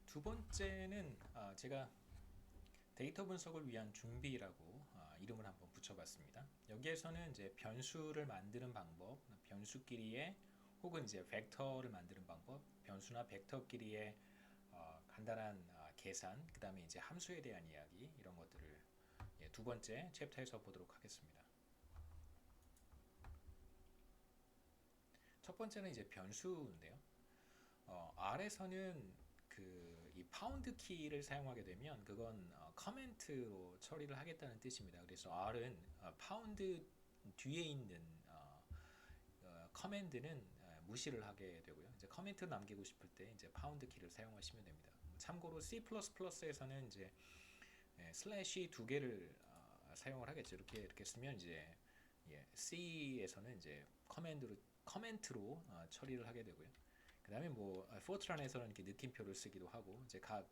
두 번째는 제가 데이터 분석을 위한 준비라고 이름을 한번 붙여봤습니다. 여기에서는 이제 변수를 만드는 방법, 변수끼리의 혹은 이제 벡터를 만드는 방법, 변수나 벡터끼리의 간단한 계산, 그 다음에 이제 함수에 대한 이야기 이런 것들을 두 번째 챕터에서 보도록 하겠습니다. 첫 번째는 이제 변수인데요. R에서는 이 파운드 키를 사용하게 되면 그건 커멘트로 처리를 하겠다는 뜻입니다. 그래서 R은 파운드 뒤에 있는 커맨드는 무시를 하게 되고요. 이제 커멘트 남기고 싶을 때 이제 파운드 키를 사용하시면 됩니다. 참고로 C++에서는 이제 슬래시 두 개를 사용을 하겠죠. 이렇게 쓰면 이제 C에서는 이제 커멘트로 처리를 하게 되고요. 그 다음에 뭐 포트란에서는 이렇게 느낌표를 쓰기도 하고 이제 각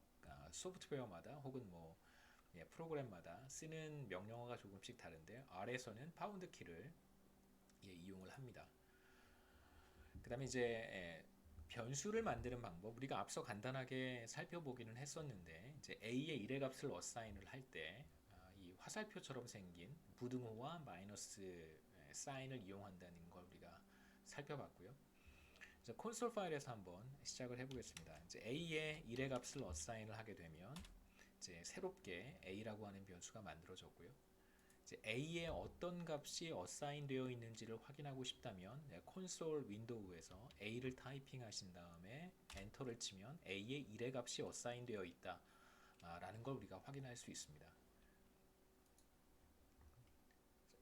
소프트웨어마다 혹은 뭐 프로그램마다 쓰는 명령어가 조금씩 다른데 R에서는 파운드 키를 이용을 합니다. 그 다음에 이제 변수를 만드는 방법 우리가 앞서 간단하게 살펴보기는 했었는데 이제 A의 1의 값을 어사인을 할 때 이 화살표처럼 생긴 부등호와 마이너스 사인을 이용한다는 걸 우리가 살펴봤고요. 이제 콘솔 파일에서 한번 시작을 해보겠습니다. 이제 A의 1의 값을 어사인을 하게 되면 이제 새롭게 A라고 하는 변수가 만들어졌고요. 이제 A의 어떤 값이 어사인 되어 있는지를 확인하고 싶다면 콘솔 윈도우에서 A를 타이핑 하신 다음에 엔터를 치면 A의 1의 값이 어사인 되어 있다 라는 걸 우리가 확인할 수 있습니다.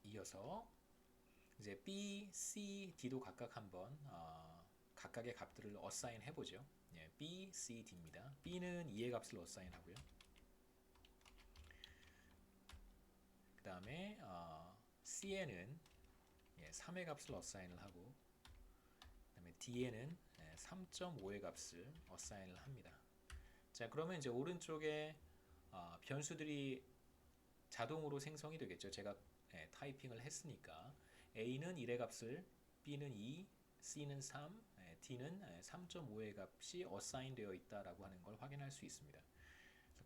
이어서 이제 B, C, D도 각각 한번 각각의 값들을 어사인 해보죠. B, C, D입니다. B는 2의 값을 어사인 하고요. 그 다음에 C에는 3의 값을 어사인을 하고 그 다음에 D에는 3.5의 값을 어사인을 합니다. 자, 그러면 이제 오른쪽에 변수들이 자동으로 생성이 되겠죠. 제가 타이핑을 했으니까 A는 1의 값을, B는 2, C는 3, D는 3.5의 값이 어사인 되어 있다라고 하는 걸 확인할 수 있습니다.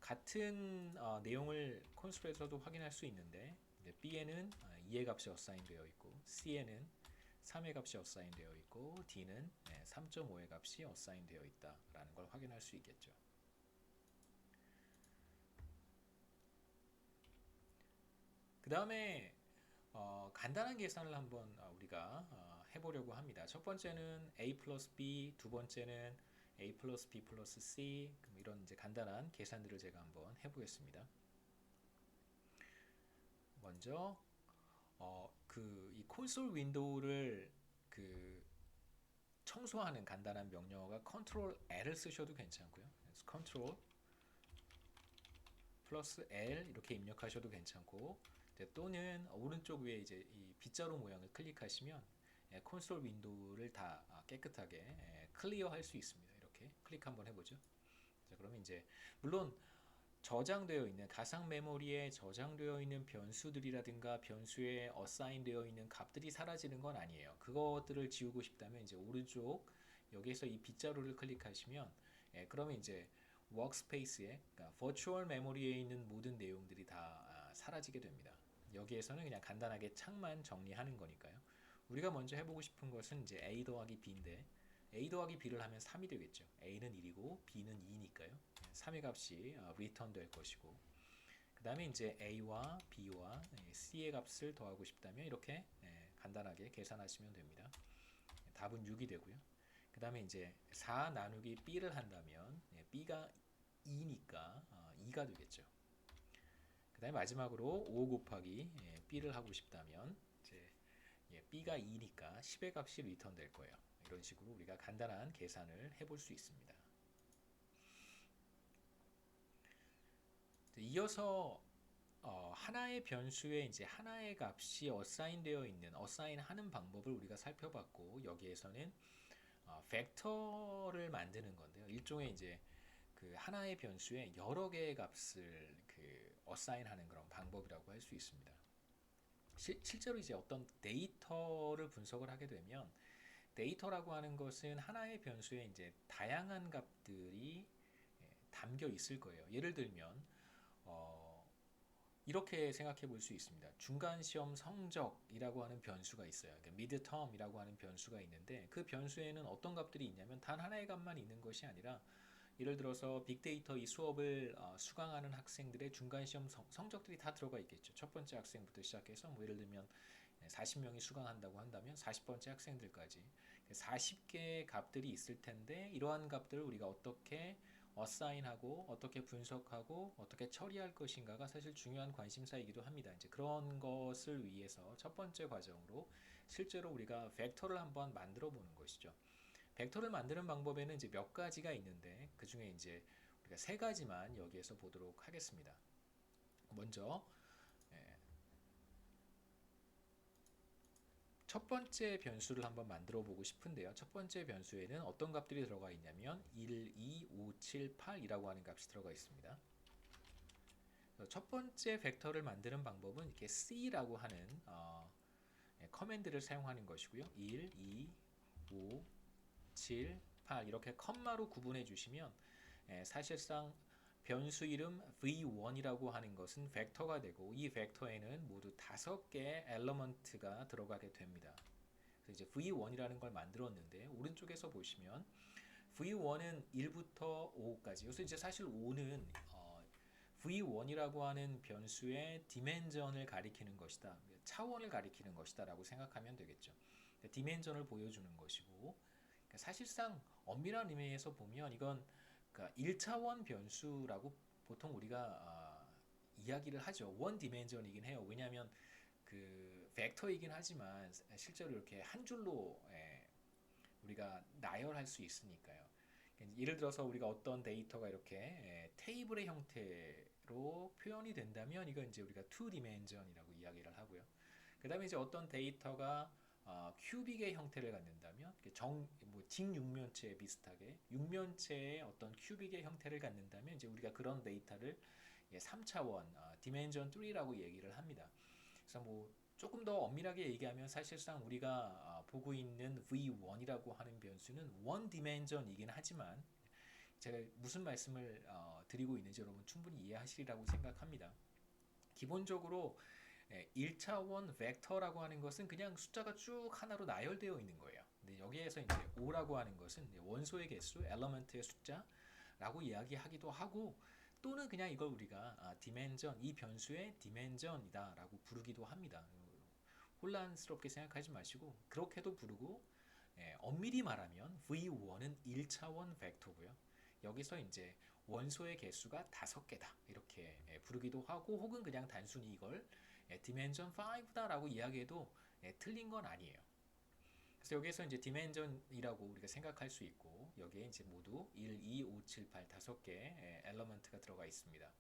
같은 내용을 콘솔에서도 확인할 수 있는데 B에는 2의 값이 어사인 되어 있고 C에는 3의 값이 어사인 되어 있고 D는 3.5의 값이 어사인 되어 있다라는 걸 확인할 수 있겠죠. 그 다음에 간단한 계산을 한번 우리가 해보려고 합니다. 첫 번째는 A 플러스 B, 두 번째는 A 플러스 B 플러스 C 이런 이제 간단한 계산들을 제가 한번 해보겠습니다. 먼저 이 콘솔 윈도우를 청소하는 간단한 명령어가 컨트롤 L을 쓰셔도 괜찮고요. 그래서 컨트롤 플러스 L 이렇게 입력하셔도 괜찮고 또는 오른쪽 위에 이제 이 빗자루 모양을 클릭하시면 콘솔 윈도우를 다 깨끗하게 클리어 할 수 있습니다. 이렇게 클릭 한번 해보죠. 자, 그러면 이제 물론 저장되어 있는 가상 메모리에 저장되어 있는 변수들이라든가 변수에 어사인 되어 있는 값들이 사라지는 건 아니에요. 그것들을 지우고 싶다면 이제 오른쪽 여기에서 이 빗자루를 클릭하시면 그러면 이제 워크스페이스에 그러니까 버추얼 메모리에 있는 모든 내용들이 다 사라지게 됩니다. 여기에서는 그냥 간단하게 창만 정리하는 거니까요. 우리가 먼저 해보고 싶은 것은 이제 a 더하기 b인데 a 더하기 b를 하면 3이 되겠죠. a는 1이고 b는 2니까요. 3의 값이 return 될 것이고 그 다음에 이제 a와 b와 c의 값을 더하고 싶다면 이렇게 간단하게 계산하시면 됩니다. 답은 6이 되고요. 그 다음에 이제 4 나누기 b를 한다면 b가 2니까 2가 되겠죠. 그 다음에 마지막으로 5 곱하기 b를 하고 싶다면 이제 b가 2니까 10의 값이 리턴 될 거예요. 이런 식으로 우리가 간단한 계산을 해볼 수 있습니다. 이어서 하나의 변수에 이제 하나의 값이 어사인 되어 있는 어사인 하는 방법을 우리가 살펴봤고 여기에서는 벡터를 만드는 건데요. 일종의 이제 하나의 변수에 여러 개의 값을 어사인하는 그런 방법이라고 할 수 있습니다. 실제로 이제 어떤 데이터를 분석을 하게 되면 데이터라고 하는 것은 하나의 변수에 이제 다양한 값들이 담겨 있을 거예요. 예를 들면 이렇게 생각해 볼 수 있습니다. 중간 시험 성적이라고 하는 변수가 있어요. 그러니까 midterm이라고 하는 변수가 있는데 그 변수에는 어떤 값들이 있냐면 단 하나의 값만 있는 것이 아니라 예를 들어서 빅데이터 이 수업을 수강하는 학생들의 중간 시험 성적들이 다 들어가 있겠죠. 첫 번째 학생부터 시작해서 뭐 예를 들면 40명이 수강한다고 한다면 40번째 학생들까지 40개의 값들이 있을 텐데 이러한 값들을 우리가 어떻게 어사인하고 어떻게 분석하고 어떻게 처리할 것인가가 사실 중요한 관심사이기도 합니다. 이제 그런 것을 위해서 첫 번째 과정으로 실제로 우리가 벡터를 한번 만들어 보는 것이죠. 벡터를 만드는 방법에는 이제 몇 가지가 있는데 그 중에 이제 우리가 세 가지만 여기에서 보도록 하겠습니다. 먼저 첫 번째 변수를 한번 만들어 보고 싶은데요. 첫 번째 변수에는 어떤 값들이 들어가 있냐면 1, 2, 5, 7, 8이라고 하는 값이 들어가 있습니다. 첫 번째 벡터를 만드는 방법은 이렇게 C라고 하는 커맨드를 사용하는 것이고요. 1, 2, 5, 7, 8 이렇게 컴마로 구분해 주시면 사실상 변수 이름 v1이라고 하는 것은 벡터가 되고 이 벡터에는 모두 5개의 엘리먼트가 들어가게 됩니다. 그래서 이제 v1이라는 걸 만들었는데 오른쪽에서 보시면 v1은 1부터 5까지. 그래서 이제 사실 5는 v1이라고 하는 변수의 디멘전을 가리키는 것이다. 차원을 가리키는 것이다 라고 생각하면 되겠죠. 디멘전을 보여주는 것이고 사실상 엄밀한 의미에서 보면 이건 그러니까 1차원 변수라고 보통 우리가 이야기를 하죠. 원 디멘전이긴 해요. 왜냐하면 그 벡터이긴 하지만 실제로 이렇게 한 줄로 우리가 나열할 수 있으니까요. 예를 들어서 우리가 어떤 데이터가 이렇게 테이블의 형태로 표현이 된다면 이건 이제 우리가 2 디멘전이라고 이야기를 하고요. 그 다음에 이제 어떤 데이터가 큐빅의 형태를 갖는다면 뭐 직육면체에 비슷하게 육면체의 어떤 큐빅의 형태를 갖는다면 이제 우리가 그런 데이터를 3차원 디멘전 3라고 얘기를 합니다. 그래서 뭐 조금 더 엄밀하게 얘기하면 사실상 우리가 보고 있는 v1이라고 하는 변수는 원 디멘전이긴 하지만 제가 무슨 말씀을 드리고 있는지 여러분 충분히 이해하시리라고 생각합니다. 기본적으로 1차원 벡터라고 하는 것은 그냥 숫자가 쭉 하나로 나열되어 있는 거예요. 근데 여기에서 이제 5라고 하는 것은 원소의 개수, 엘리먼트의 숫자라고 이야기하기도 하고 또는 그냥 이걸 우리가 디멘전, 이 변수의 디멘전이다라고 부르기도 합니다. 혼란스럽게 생각하지 마시고 그렇게도 부르고 엄밀히 말하면 v1은 1차원 벡터고요. 여기서 이제 원소의 개수가 5개다 이렇게 부르기도 하고 혹은 그냥 단순히 이걸 디멘전 5다라고 이야기해도 틀린 건 아니에요. 그래서 여기서 이제 디멘전이라고 우리가 생각할 수 있고 여기에 이제 모두 1, 2, 5, 7, 8 5개 엘리먼트가 들어가 있습니다.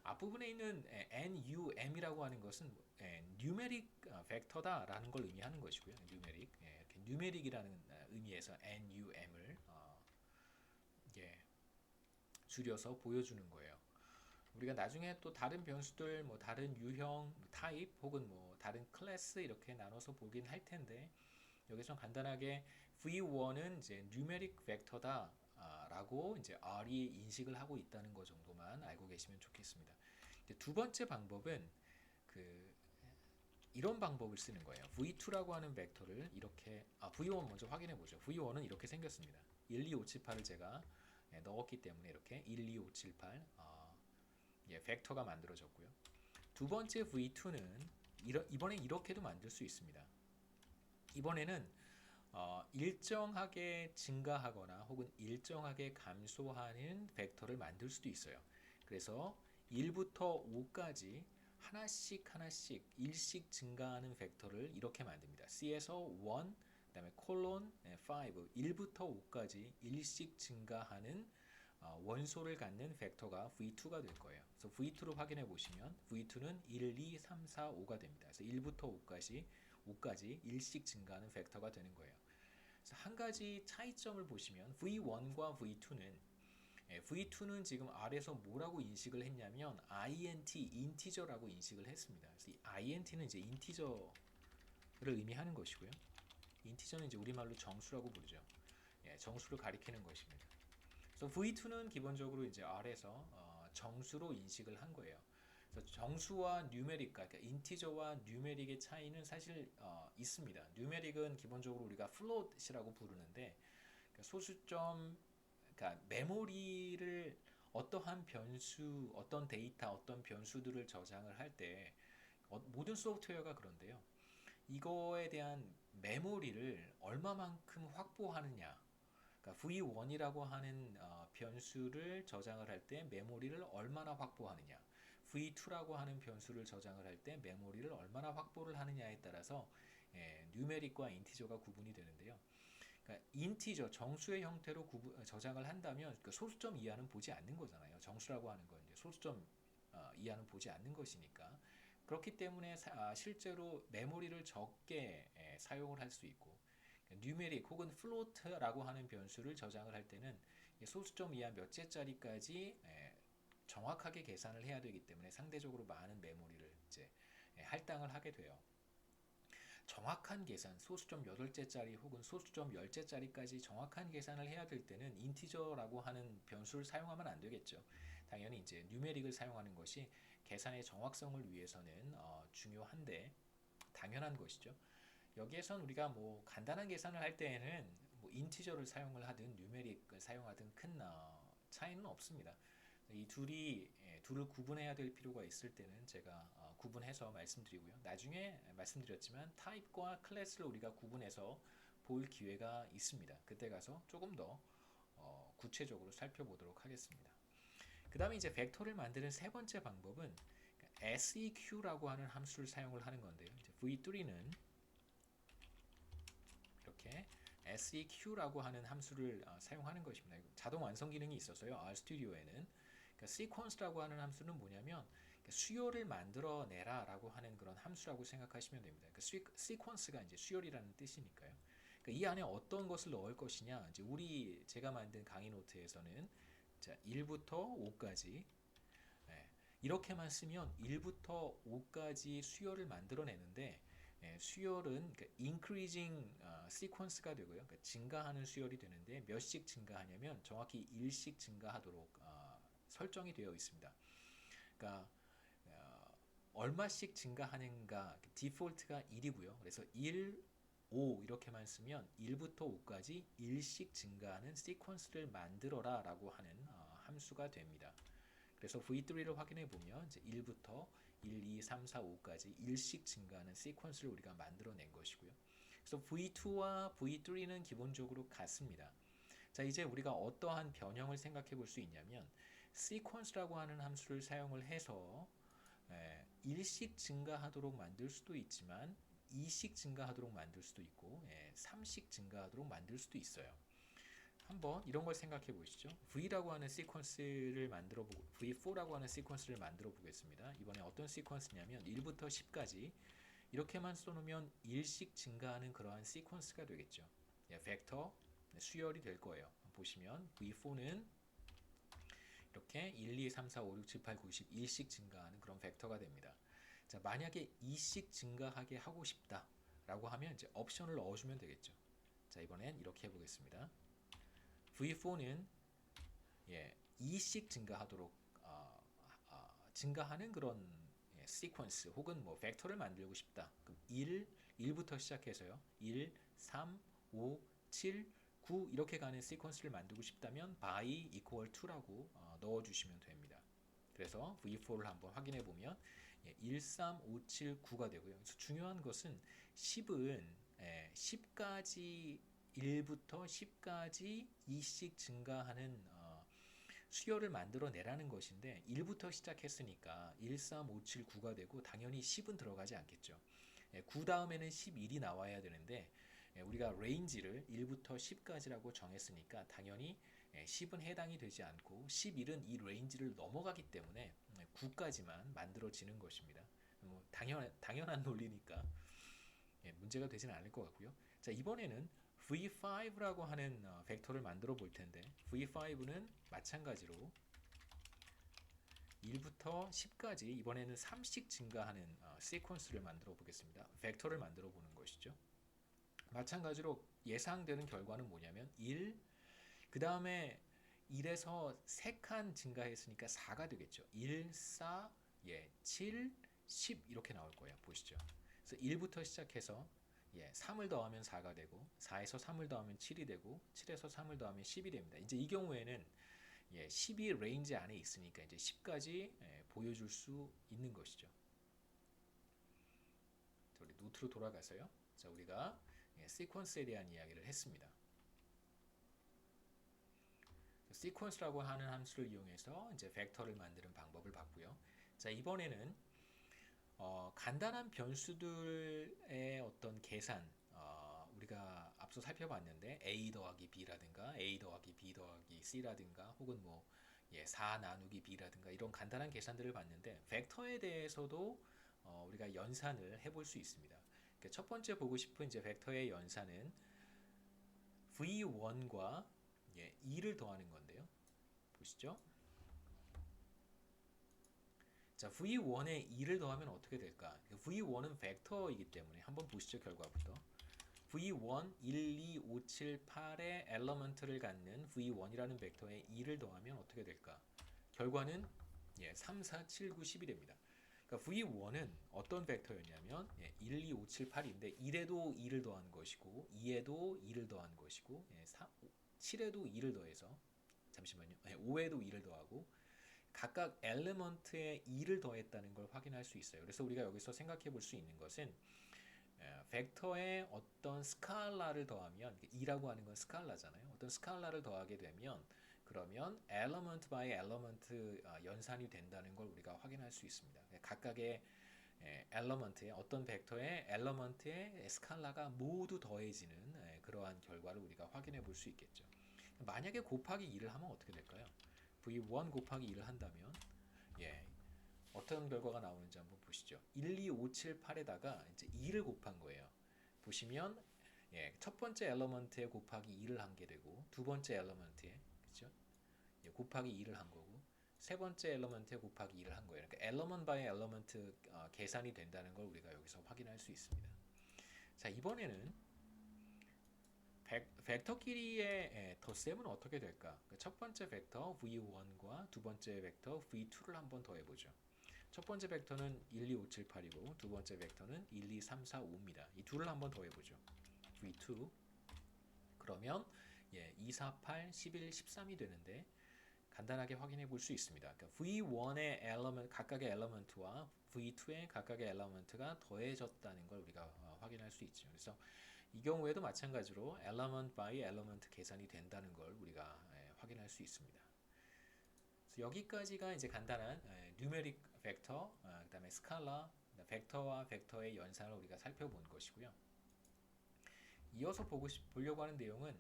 앞부분에 있는 NUM이라고 하는 것은 뉴메릭 벡터다라는 걸 의미하는 것이고요. 뉴메릭, 이렇게 뉴메릭이라는 의미에서 NUM을 줄여서 보여주는 거예요. 우리가 나중에 또 다른 변수들, 뭐 다른 유형, 타입 혹은 뭐 다른 클래스 이렇게 나눠서 보긴 할 텐데 여기서 간단하게 v1은 이제 뉴메릭 벡터다 라고 이제 R이 인식을 하고 있다는 것 정도만 알고 계시면 좋겠습니다. 두 번째 방법은 이런 방법을 쓰는 거예요. v2라고 하는 벡터를 이렇게 v1 먼저 확인해 보죠. v1은 이렇게 생겼습니다. 1, 2, 5, 7, 8을 제가 넣었기 때문에 이렇게 1, 2, 5, 7, 8 벡터가 만들어졌고요. 두 번째 v2는 이번에 이렇게도 만들 수 있습니다. 이번에는 일정하게 증가하거나 혹은 일정하게 감소하는 벡터를 만들 수도 있어요. 그래서 1부터 5까지 하나씩 일씩 증가하는 벡터를 이렇게 만듭니다. C에서 1, 그 다음에 콜론 5, 1부터 5까지 일씩 증가하는 원소를 갖는 벡터가 v2가 될 거예요. 그래서 v2로 확인해 보시면 v2는 1, 2, 3, 4, 5가 됩니다. 그래서 1부터 5까지 일씩 증가하는 벡터가 되는 거예요. 그래서 한 가지 차이점을 보시면 v1과 v2는 지금 R에서 뭐라고 인식을 했냐면 인티저라고 인식을 했습니다. 그래서 이 int는 이제 인티저를 의미하는 것이고요. 인티저는 이제 우리말로 정수라고 부르죠. 정수를 가리키는 것입니다. 그래서 V2는 기본적으로 이제 R에서 정수로 인식을 한 거예요. 그래서 정수와 뉴메릭, 그러니까 인티저와 뉴메릭의 차이는 사실 있습니다. 뉴메릭은 기본적으로 우리가 플롯이라고 부르는데, 그러니까 소수점, 그러니까 메모리를 어떠한 변수, 어떤 데이터, 어떤 변수들을 저장을 할 때 모든 소프트웨어가 그런데요. 이거에 대한 메모리를 얼마만큼 확보하느냐. 그러니까 V1이라고 하는 변수를 저장을 할 때 메모리를 얼마나 확보하느냐. V2라고 하는 변수를 저장을 할 때 메모리를 얼마나 확보를 하느냐에 따라서 뉴메릭과 인티저가 구분이 되는데요. 그러니까 인티저 정수의 형태로 저장을 한다면 그 소수점 이하는 보지 않는 거잖아요. 정수라고 하는 건 이제 소수점 이하는 보지 않는 것이니까. 그렇기 때문에 실제로 메모리를 적게 사용을 할 수 있고, 뉴메릭 혹은 플로트라고 하는 변수를 저장을 할 때는 소수점 이하 몇 째짜리까지 정확하게 계산을 해야 되기 때문에 상대적으로 많은 메모리를 이제 할당을 하게 돼요. 정확한 계산, 소수점 8째짜리 혹은 소수점 10째짜리까지 정확한 계산을 해야 될 때는 인티저라고 하는 변수를 사용하면 안 되겠죠. 당연히 이제 뉴메릭을 사용하는 것이 계산의 정확성을 위해서는 중요한데 당연한 것이죠. 여기에선 우리가 뭐 간단한 계산을 할 때에는 뭐 인티저를 사용을 하든 뉴메릭을 사용하든 큰 차이는 없습니다. 이 둘을 구분해야 될 필요가 있을 때는 제가 구분해서 말씀드리고요. 나중에 말씀드렸지만 타입과 클래스를 우리가 구분해서 볼 기회가 있습니다. 그때 가서 조금 더 구체적으로 살펴보도록 하겠습니다. 그 다음에 이제 벡터를 만드는 세 번째 방법은 seq라고 하는 함수를 사용을 하는 건데요. 이제 V3는 이렇게 seq라고 하는 함수를 사용하는 것입니다. 자동 완성 기능이 있어서요. RStudio에는 그러니까 sequence라고 하는 함수는 뭐냐면 수열을 만들어 내라라고 하는 그런 함수라고 생각하시면 됩니다. 그러니까 sequence가 이제 수열이라는 뜻이니까요. 그러니까 이 안에 어떤 것을 넣을 것이냐, 이제 제가 만든 강의 노트에서는 자 1부터 5까지 이렇게만 쓰면 1부터 5까지 수열을 만들어내는데 수열은 그러니까 increasing sequence가 되고요. 그러니까 증가하는 수열이 되는데 몇씩 증가하냐면 정확히 1씩 증가하도록 설정이 되어 있습니다. 그러니까 얼마씩 증가하는가 디폴트가 1이고요. 그래서 1, 5 이렇게만 쓰면 1부터 5까지 1씩 증가하는 시퀀스를 만들어라 라고 하는 함수가 됩니다. 그래서 V3를 확인해 보면 이제 1부터 1, 2, 3, 4, 5까지 1씩 증가하는 시퀀스를 우리가 만들어낸 것이고요. 그래서 V2와 V3는 기본적으로 같습니다. 자, 이제 우리가 어떠한 변형을 생각해 볼 수 있냐면 sequence라고 하는 함수를 사용을 해서 1씩 증가하도록 만들 수도 있지만 2씩 증가하도록 만들 수도 있고 3씩 증가하도록 만들 수도 있어요. 한번 이런 걸 생각해 보시죠. V라고 하는 시퀀스를 만들어 보고 V4라고 하는 시퀀스를 만들어 보겠습니다. 이번에 어떤 시퀀스냐면 1부터 10까지 이렇게만 써놓으면 1씩 증가하는 그러한 시퀀스가 되겠죠. 벡터 수열이 될 거예요. 보시면 V4는 이렇게 1, 2, 3, 4, 5, 6, 7, 8, 9, 10 1씩 증가하는 그런 벡터가 됩니다. 자, 만약에 2씩 증가하게 하고 싶다 라고 하면 이제 옵션을 넣어주면 되겠죠. 자, 이번엔 이렇게 해보겠습니다. V4는 2씩 증가하도록 증가하는 그런 시퀀스 혹은 뭐 벡터를 만들고 싶다. 그럼 1부터 시작해서요. 1, 3, 5, 7, 9 이렇게 가는 시퀀스를 만들고 싶다면 by equal to라고 넣어주시면 됩니다. 그래서 V4를 한번 확인해 보면 1, 3, 5, 7, 9가 되고요. 그래서 중요한 것은 10은 10까지 1부터 10까지 2씩 증가하는 수열을 만들어내라는 것인데 1부터 시작했으니까 1, 3, 5, 7, 9가 되고 당연히 10은 들어가지 않겠죠. 9 다음에는 11이 나와야 되는데 우리가 레인지를 1부터 10까지라고 정했으니까 당연히 10은 해당이 되지 않고 11은 이 레인지를 넘어가기 때문에 9까지만 만들어지는 것입니다. 뭐 당연한 논리니까 문제가 되지는 않을 것 같고요. 자, 이번에는 V5라고 하는 벡터를 만들어 볼 텐데 V5는 마찬가지로 1부터 10까지 이번에는 3씩 증가하는 시퀀스를 만들어 보겠습니다. 벡터를 만들어 보는 것이죠. 마찬가지로 예상되는 결과는 뭐냐면 1, 그 다음에 1에서 3칸 증가했으니까 4가 되겠죠. 1, 4, 7, 10 이렇게 나올 거예요. 보시죠. 그래서 1부터 시작해서 3을 더하면 4가 되고 4에서 3을 더하면 7이 되고 7에서 3을 더하면 10이 됩니다. 이제 이 경우에는 10이 레인지 안에 있으니까 이제 10까지 보여줄 수 있는 것이죠. 우리 노트로 돌아가서요. 자, 우리가 시퀀스에 대한 이야기를 했습니다. 시퀀스라고 하는 함수를 이용해서 이제 벡터를 만드는 방법을 봤고요. 자, 이번에는 간단한 변수들의 어떤 계산, 우리가 앞서 살펴봤는데 a 더하기 b라든가 a 더하기 b 더하기 c라든가 혹은 4 나누기 b라든가 이런 간단한 계산들을 봤는데 벡터에 대해서도 우리가 연산을 해볼 수 있습니다. 그러니까 첫 번째 보고 싶은 이제 벡터의 연산은 v1과 2를 더하는 건데요. 보시죠. 자, v1에 2를 더하면 어떻게 될까? v1은 벡터이기 때문에 한번 보시죠. 결과부터. v1 1, 2, 5, 7, 8의 엘러먼트를 갖는 v1이라는 벡터에 2를 더하면 어떻게 될까? 결과는 3, 4, 7, 9, 10이 됩니다. 그러니까 v1은 어떤 벡터였냐면 1, 2, 5, 7, 8인데 1에도 2를 더한 것이고 2에도 2를 더한 것이고 7에도 2를 더해서 잠시만요. 5에도 2를 더하고 각각 엘리먼트에 2를 더했다는 걸 확인할 수 있어요. 그래서 우리가 여기서 생각해 볼 수 있는 것은 벡터에 어떤 스칼라를 더하면 2라고 하는 건 스칼라잖아요. 어떤 스칼라를 더하게 되면 그러면 element by element 연산이 된다는 걸 우리가 확인할 수 있습니다. 각각의 element에 어떤 벡터의 element의 스칼라가 모두 더해지는 그러한 결과를 우리가 확인해 볼 수 있겠죠. 만약에 곱하기 2를 하면 어떻게 될까요? v1 곱하기 2를 한다면 어떤 결과가 나오는지 한번 보시죠. 1, 2, 5, 7, 8에다가 이제 2를 곱한 거예요. 보시면 첫 번째 엘러먼트에 곱하기 2를 한 게 되고 두 번째 엘러먼트에 그렇죠? 곱하기 2를 한 거고 세 번째 엘러먼트에 곱하기 2를 한 거예요. 그러니까 엘러먼트 바이 엘러먼트 계산이 된다는 걸 우리가 여기서 확인할 수 있습니다. 자, 이번에는 벡터끼리의 덧셈은 어떻게 될까? 첫 번째 벡터 v1과 두 번째 벡터 v2를 한번 더해보죠. 첫 번째 벡터는 1, 2, 5, 7, 8이고 두 번째 벡터는 1, 2, 3, 4, 5입니다. 이 둘을 한번 더해보죠. v2 그러면 2, 4, 8, 11, 13이 되는데 간단하게 확인해 볼 수 있습니다. 그러니까 v1의 엘러먼트 각각의 엘러먼트와 v2의 각각의 엘러먼트가 더해졌다는 걸 우리가 확인할 수 있죠. 그래서 이 경우에도 마찬가지로 element by element 계산이 된다는 걸 우리가 확인할 수 있습니다. 여기까지가 이제 간단한 numeric 벡터, 그다음에 스칼라, 벡터와 벡터의 연산을 우리가 살펴본 것이고요. 이어서 보려고 하는 내용은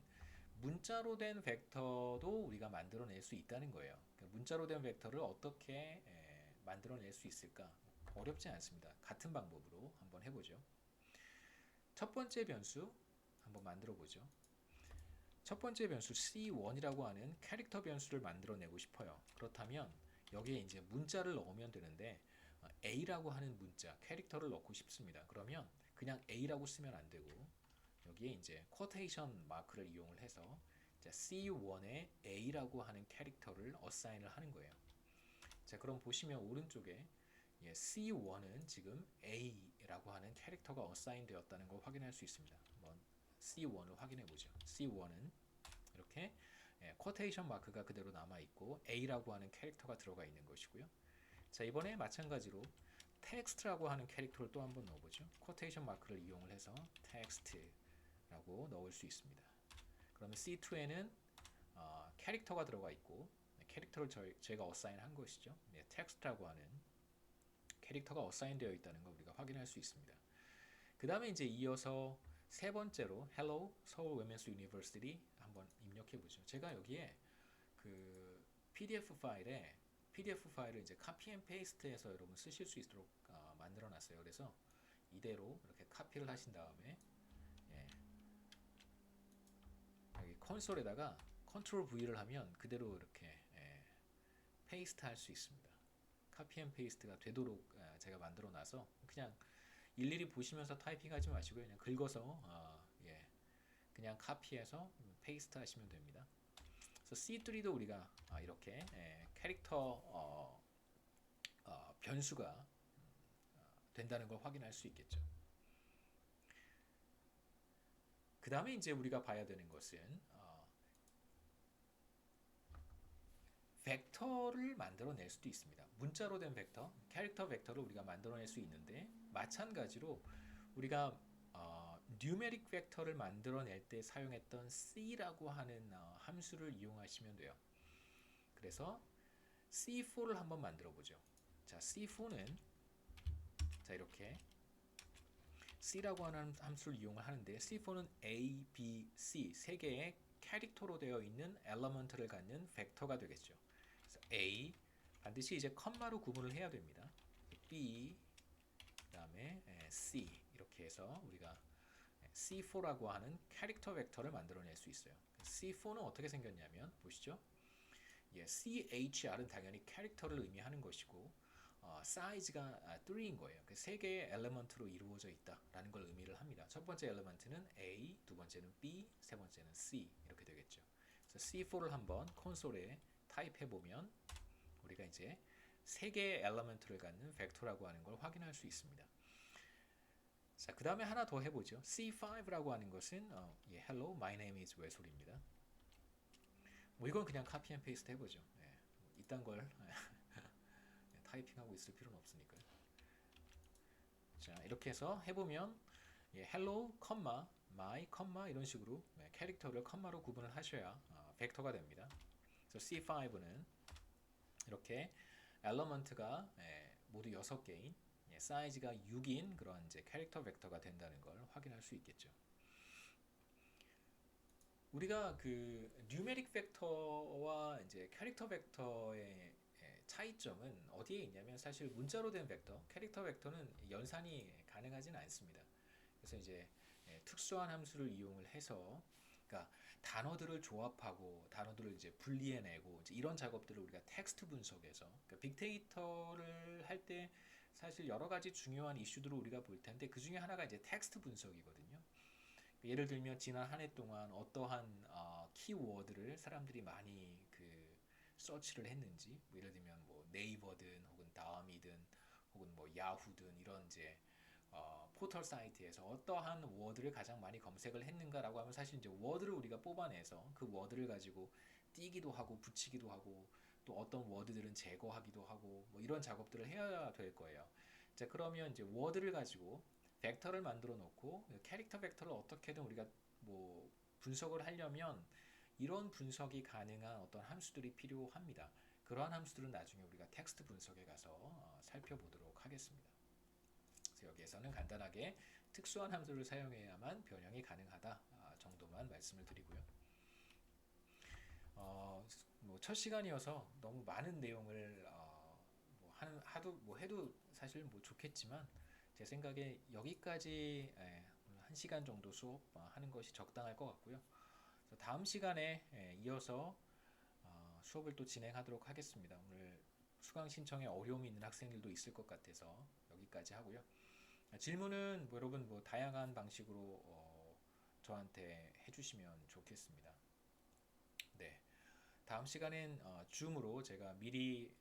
문자로 된 벡터도 우리가 만들어낼 수 있다는 거예요. 그러니까 문자로 된 벡터를 어떻게 만들어낼 수 있을까? 어렵지 않습니다. 같은 방법으로 한번 해보죠. 첫 번째 변수 한번 만들어 보죠. 첫 번째 변수 C1이라고 하는 캐릭터 변수를 만들어내고 싶어요. 그렇다면 여기에 이제 문자를 넣으면 되는데 A라고 하는 문자, 캐릭터를 넣고 싶습니다. 그러면 그냥 A라고 쓰면 안 되고 여기에 이제 쿼테이션 마크를 이용을 해서 C1에 A라고 하는 캐릭터를 어사인을 하는 거예요. 자, 그럼 보시면 오른쪽에 C1은 지금 A라고 하는 캐릭터가 어사인 되었다는 걸 확인할 수 있습니다. 한번 C1을 확인해 보죠. C1은 이렇게 쿼테이션 마크가 그대로 남아 있고 A라고 하는 캐릭터가 들어가 있는 것이고요. 자, 이번에 마찬가지로 텍스트라고 하는 캐릭터를 또 한번 넣어보죠. 쿼테이션 마크를 이용을 해서 텍스트라고 넣을 수 있습니다. 그러면 C2에는 캐릭터가 들어가 있고 캐릭터를 제가 어사인 한 것이죠. 텍스트라고 하는 캐릭터가 어사인 되어 있다는 걸 우리가 확인할 수 있습니다. 그 다음에 이제 이어서 세 번째로 Hello 서울 Women's University 한번 입력해 보죠. 제가 여기에 그 PDF 파일을 이제 카피 앤 페이스트해서 여러분 쓰실 수 있도록 만들어 놨어요. 그래서 이대로 이렇게 카피를 하신 다음에 여기 콘솔에다가 컨트롤 V를 하면 그대로 이렇게 페이스트 할 수 있습니다. 카피 앤 페이스트가 되도록 제가 만들어 놔서 그냥 일일이 보시면서 타이핑하지 마시고 그냥 긁어서 그냥 카피해서 페이스트 하시면 됩니다. 그래서 C3도 우리가 이렇게 캐릭터 변수가 된다는 걸 확인할 수 있겠죠. 그 다음에 이제 우리가 봐야 되는 것은 벡터를 만들어낼 수도 있습니다. 문자로 된 벡터, 캐릭터 벡터를 우리가 만들어낼 수 있는데 마찬가지로 우리가 뉴메릭 벡터를 만들어낼 때 사용했던 C라고 하는 함수를 이용하시면 돼요. 그래서 C4를 한번 만들어 보죠. 자, C4는 자 이렇게 C라고 하는 함수를 이용을 하는데 C4는 A, B, C 세 개의 캐릭터로 되어 있는 엘리먼트를 갖는 벡터가 되겠죠. 그래서 A 반드시 이제 컴마로 구분을 해야 됩니다. B 그다음에 C 이렇게 해서 우리가 C4라고 하는 캐릭터 벡터를 만들어낼 수 있어요. C4는 어떻게 생겼냐면 보시죠. CHR은 당연히 캐릭터를 의미하는 것이고 사이즈가 3인 거예요. 세 개의 엘리먼트로 이루어져 있다라는 걸 의미를 합니다. 첫 번째 엘리먼트는 A, 두 번째는 B, 세 번째는 C 이렇게 되겠죠. 그래서 C4를 한번 콘솔에 타입해 보면 우리가 이제 세 개의 엘리먼트를 갖는 벡터라고 하는 걸 확인할 수 있습니다. 자, 그 다음에 하나 더 해보죠. C5라고 하는 것은 Hello, my name is 외솔입니다. 뭐 이건 그냥 카피 앤 페이스트 해보죠. 이딴 걸 타이핑하고 있을 필요는 없으니까요. 자, 이렇게 해서 해보면 hello, my, 이런 식으로 캐릭터를 컴마로 구분을 하셔야 벡터가 됩니다. 그래서 C5는 이렇게 엘리먼트가 모두 6개인 사이즈가 6인 그런 이제 캐릭터 벡터가 된다는 걸 확인할 수 있겠죠. 우리가 그 뉴메릭 벡터와 이제 캐릭터 벡터의 차이점은 어디에 있냐면 사실 문자로 된 벡터, 캐릭터 벡터는 연산이 가능하지는 않습니다. 그래서 이제 특수한 함수를 이용을 해서 그러니까 단어들을 조합하고 단어들을 이제 분리해내고 이제 이런 작업들을 우리가 텍스트 분석에서 그러니까 빅데이터를 할 때 사실 여러 가지 중요한 이슈들을 우리가 볼 텐데 그 중에 하나가 이제 텍스트 분석이거든요. 예를 들면 지난 한 해 동안 어떠한 키워드를 사람들이 많이 그 서치를 했는지, 뭐 예를 들면 뭐 네이버든 혹은 다음이든 혹은 뭐 야후든 이런 이제 포털 사이트에서 어떠한 워드를 가장 많이 검색을 했는가라고 하면 사실 이제 워드를 우리가 뽑아내서 그 워드를 가지고 띄기도 하고 붙이기도 하고 또 어떤 워드들은 제거하기도 하고 뭐 이런 작업들을 해야 될 거예요. 자, 그러면 이제 워드를 가지고 벡터를 만들어 놓고 캐릭터 벡터를 어떻게든 우리가 뭐 분석을 하려면 이런 분석이 가능한 어떤 함수들이 필요합니다. 그러한 함수들은 나중에 우리가 텍스트 분석에 가서 살펴보도록 하겠습니다. 그래서 여기에서는 간단하게 특수한 함수를 사용해야만 변형이 가능하다 정도만 말씀을 드리고요. 뭐 첫 시간이어서 너무 많은 내용을 뭐 해도 사실 뭐 좋겠지만 제 생각에 여기까지 1시간 정도 수업하는 것이 적당할 것 같고요. 다음 시간에 이어서 수업을 또 진행하도록 하겠습니다. 오늘 수강 신청에 어려움이 있는 학생들도 있을 것 같아서 여기까지 하고요. 질문은 뭐 여러분 뭐 다양한 방식으로 저한테 해주시면 좋겠습니다. 네, 다음 시간엔 줌으로 제가 미리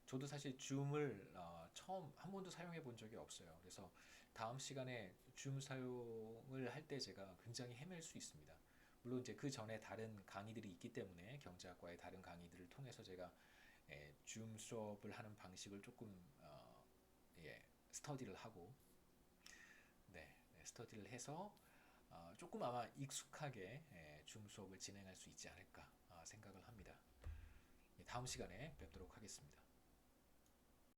저도 사실 줌을 처음 한 번도 사용해 본 적이 없어요. 그래서 다음 시간에 줌 사용을 할 때 제가 굉장히 헤맬 수 있습니다. 물론 이제 그 전에 다른 강의들이 있기 때문에 경제학과의 다른 강의들을 통해서 제가 줌 수업을 하는 방식을 조금 스터디를 하고 스터디를 해서 조금 아마 익숙하게 줌 수업을 진행할 수 있지 않을까 생각을 합니다. 다음 시간에 뵙도록 하겠습니다.